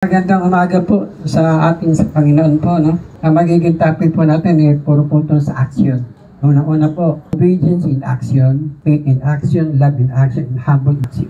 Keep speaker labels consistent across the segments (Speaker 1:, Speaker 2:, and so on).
Speaker 1: Magandang umaga po sa ating sa Panginoon po, no? Ang magiging topic po natin puro po sa action. Una-una po, obedience in action, faith in action, love in action, and humble action.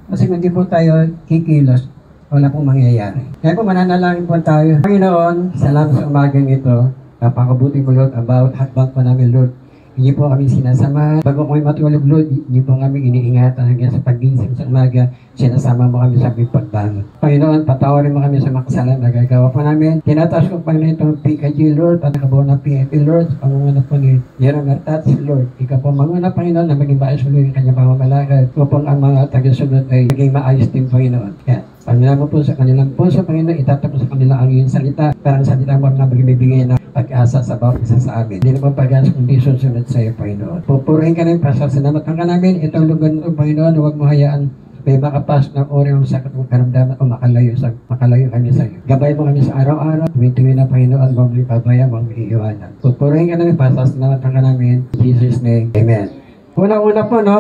Speaker 1: Kasi kung hindi po tayo kikilos, wala pong mangyayari. Kaya po mananalangin po tayo. Panginoon, salamat sa umagang ito. Napakabuti mo, Lord, about hatbang po namin, Lord. Hindi po kami sinasama. Bago kami matulog, Lord, hindi po kami iniingatan hanggang sa pagising sa umaga. Sinasama mo kami sa aming pagbangon. Panginoon, patawarin mo kami sa makasalanan na gagawa po namin. Tinataas ko pa na itong PKG, Lord, at nakabuo ng PFP, Lord, sa pangunguna po ni Jerome Artats, Lord. Ikaw po manguna, Panginoon, na maging maayos ulit ang kanyang pamamalakad. Upang ang mga tagasunod ay maging maayos din, Panginoon. Kaya, Panginoon mo po sa kanilang puso, Panginoon, itatapos sa kanila ang iyong salita. Parang salita mo na magbibigay na pag-asa sa bawat isa sa amin. Hindi naman pag-asa kundi susunod sa iyo, Panginoon. Pupurihin ka namin, pasasalamatan ka namin. Itong lugar ng Panginoon, huwag mo hayaan may makapas ng ori ng sakit ng karamdaman o makalayo kami sa iyo. Gabay mo kami sa araw-araw. Tuwing na, Panginoon, huwag mo ipabaya, huwag mo iiwanan. Pupurihin ka namin, pasasalamatan ka namin. In Jesus' name, Amen. Una-una po, no?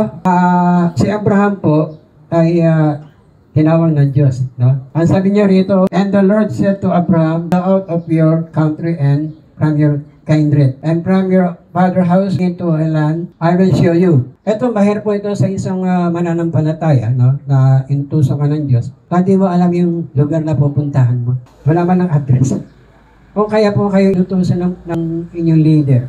Speaker 1: Si Abraham po ay tinawag ng Diyos, no? Ang sabi niya rito, and the Lord said to Abraham, go out of your country and from your kindred, and from your father's house into a land I will show you. Ito, mahirap po ito sa isang mananampalataya, no? Na intuso ka ng Diyos. Hindi mo alam yung lugar na pupuntahan mo. Wala man ang address. Kung kaya po kayo inutusan ng inyong leader,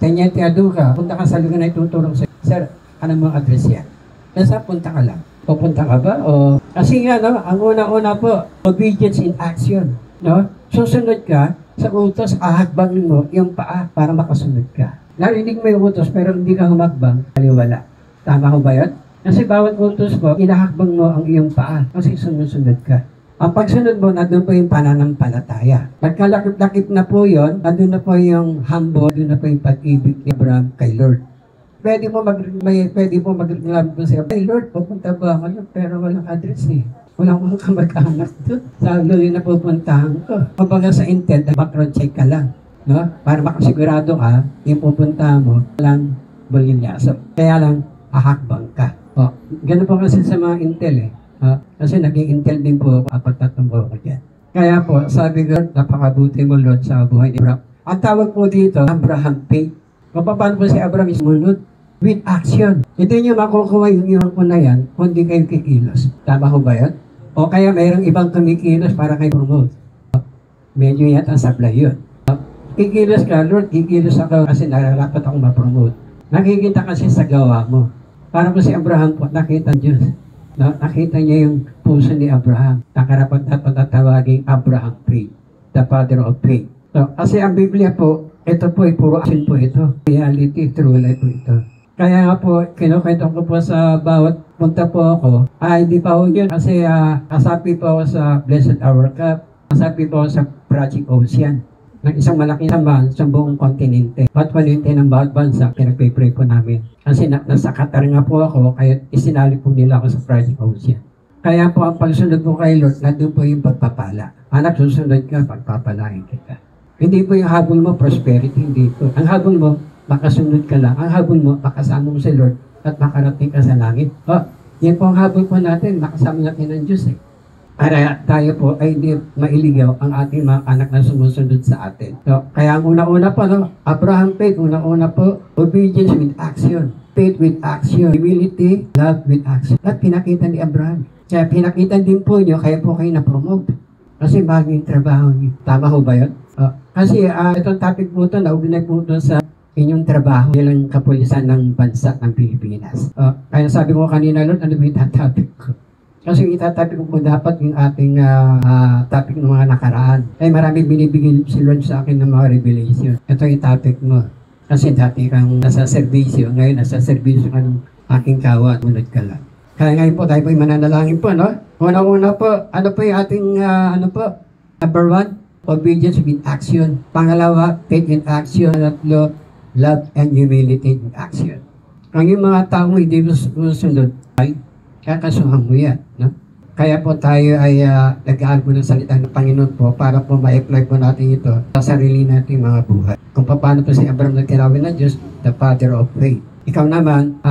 Speaker 1: Teniente Aduca, punta ka sa lugar na ituturong sa sir, ano mo address yan? Nasa punta ka lang. Pupunta ka ba? O, kasi nga, no, ang una-una po, obedience in action. No? Susunod ka sa utos, ahakbangin mo yung paa para makasunod ka. Narinig mo yung utos pero hindi ka humakbang, kaliwala. Tama ko ba yun? Kasi bawat utos mo, inahakbang mo ang iyong paa kasi sunod-sunod ka. Ang pagsunod mo, nandun po yung pananampalataya. Pagkalakip-lakip na po yun, nandun na po yung humble, nandun na po yung pag-ibig ni Abraham kay Lord. Pwede mo mag-reklamo po siya, hey Lord, pupunta ba ako? Pero walang address eh. Walang mga kamag-anak doon. Sa lugar na pupuntahan ko. Kumbaga sa intent, background check ka lang. No? Para makasigurado ka, yung pupuntahan mo, walang bulilyasap. Kaya lang, ahakbang ka. O, ganun po kasi sa mga intel eh. Kasi naging intel din po ako apat tatumbo ko dyan. Kaya po, sabi ko, napakabuti mo Lord sa buhay ni Abraham. Ang tawag po dito, Abraham faith. Kung paano po si Abraham is munod with action. Hindi nyo makukuha yung iwan ko na yan kung di kayo kikilos. Tama ko ba yan? O kaya mayroong ibang kumikilos para kayo promote. Medyo yata sablay yun. Kikilos ka, Lord, kikilos ako kasi nararapat akong ma-promote. Nakikita kasi sa gawa mo. Para po si Abraham po, nakita Diyos. No? Nakita niya yung puso ni Abraham. Nakarapat dapat natawaging Abraham faith. The father of faith. So, kasi ang Biblia po, ito po ay puro action po ito. Reality, true life po ito. Kaya nga po, kinukwento ko po sa bawat punta po ako. Hindi pa ako yun kasi kasapi po ako sa Blessed Hour Cup. Kasapi po ako sa Project Ocean. Ng isang malaking samahan sa buong kontinente. Patwalinte ng bawat bansa, pinagpipray po namin. Kasi nasa Qatar nga po ako, kaya isinali po nila ako sa Project Ocean. Kaya po ang pagsunod mo kay Lord, nandun po yung pagpapala. Anak, susunod ka, pagpapalain kita. Hindi po yung habol mo, prosperity, hindi po. Ang habol mo, makasunod ka lang. Ang habol mo, makasama mo si Lord at makarating ka sa langit. Yan po ang habol po natin, makasama natin ng Diyos eh. Para tayo po ay hindi mailigaw ang ating mga anak na sumusunod sa atin. So, kaya ang una-una po, no? Abraham faith, una-una po, obedience with action. Faith with action. Humility, love with action. At pinakita ni Abraham. Kaya pinakita din po nyo, kaya po kayo na-promote. Kasi bago yung trabaho nyo. Tama ho ba yun? Kasi itong topic po ito, naugnay po ito sa inyong trabaho bilang kapulisan ng bansa ng Pilipinas. Kaya sabi ko kanina, Lord, ano ba yung topic ko? Kasi yung itatopic ko po dapat yung ating topic ng mga nakaraan. Ay marami binibigay si Lord sa akin ng mga revelation. Ito yung topic mo. Kasi dati kang nasa servisyo, ngayon nasa servisyo ka ng aking kawat, munod ka lang. Kaya ngayon po tayo po yung mananalangin po, no? Una-una po, ano po yung ating, number 1, obedience with action. Pangalawa, faith in action. Tatlo, love and humility in action. Ang yung mga taong hindi susunod ay kakasuhan mo yan. No? Kaya po tayo ay nag-aalbo ng salita ng Panginoon po para po ma-apply po natin ito sa sarili nating mga buhay. Kung paano po si Abraham nagtinawin ng Diyos, the father of faith. Ikaw naman,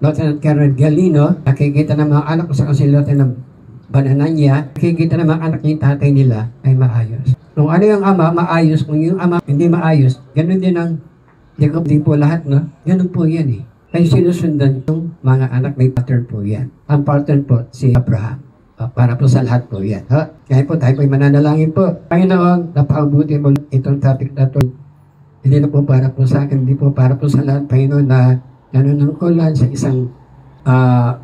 Speaker 1: Lieutenant Colonel Galino, nakikita ng mga anak ko sa Lieutenant bananan niya, nakikita ng mga anak yung tatay nila ay maayos. Kung ano yung ama, maayos. Kung yung ama hindi maayos, ganun din ang di po lahat, no? Ganun po yan eh. Ay sinusundan yung mga anak, may pattern po yan. Ang pattern po, si Abraham. Para po sa lahat po yan. Kaya po tayo po mananalangin po. Panginoon, napakabuti mo itong topic na to. Hindi na po para po sa akin, hindi po para po sa lahat, Panginoon, na nanunungkulan sa isang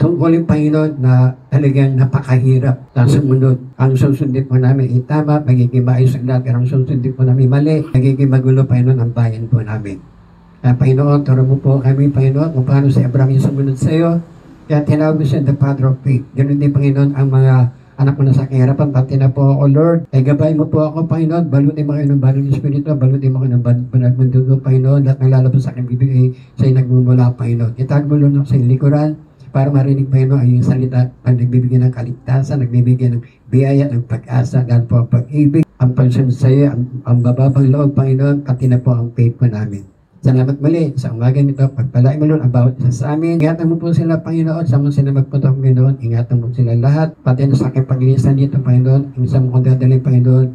Speaker 1: tungkulin, Panginoon, na talagang napakahirap na sumunod. Ang susundin po namin ay tama, magiging maayos ang lahat, pero ang susundin po namin mali, magiging magulo, Panginoon, ang bayan po namin. Panginoon, turo mo po kami, Panginoon, kung paano si Abraham yung sumunod sa iyo. Kaya tinawag mo siya the father of faith. Ganun din, Panginoon, ang mga anak mo na sa kahirapan, pati na po ako, Lord. Ay gabay mo po ako, Panginoon. Balutin mo kayo ng banal ng Espiritu. Balutin mo kayo ng banal ng dugo, Panginoon. Lahat ng lalabas sa aking bibig sa'yo nagmumula, Panginoon. Itag mo lang sa likuran para marinig, Panginoon, ay yung salita ang nagbibigay ng kaligtasan, nagbibigay ng biyaya, ng pag-asa, dahil po ang pag-ibig, ang pagsunod sa'yo, ang bababang loob, Panginoon, pati na po ang faith po namin. Salamat muli sa umaga nito. Pagpalain mo, Lord, ang bawat isa sa amin. Ingatan mo po sila, Panginoon. Sa mga sila magpunta, Panginoon. Ingatan mo sila lahat. Pati na sa aking paglilisan dito, Panginoon. Ingatan mo kong dadalhin, Panginoon.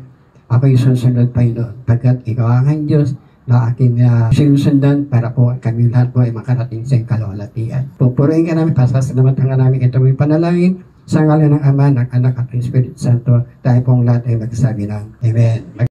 Speaker 1: Ako yung susunod, Panginoon. Pagkat ikaw ang Diyos na aking sinusundan para po kami lahat po ay makarating sa kalawalatian. Pupurihin ka namin, pasasalamatan ka namin. Ito may panalangin sa ngalan ng Ama, ng Anak at ng Espiritu Santo. Tayo pong lahat ay magsabi ng Amen.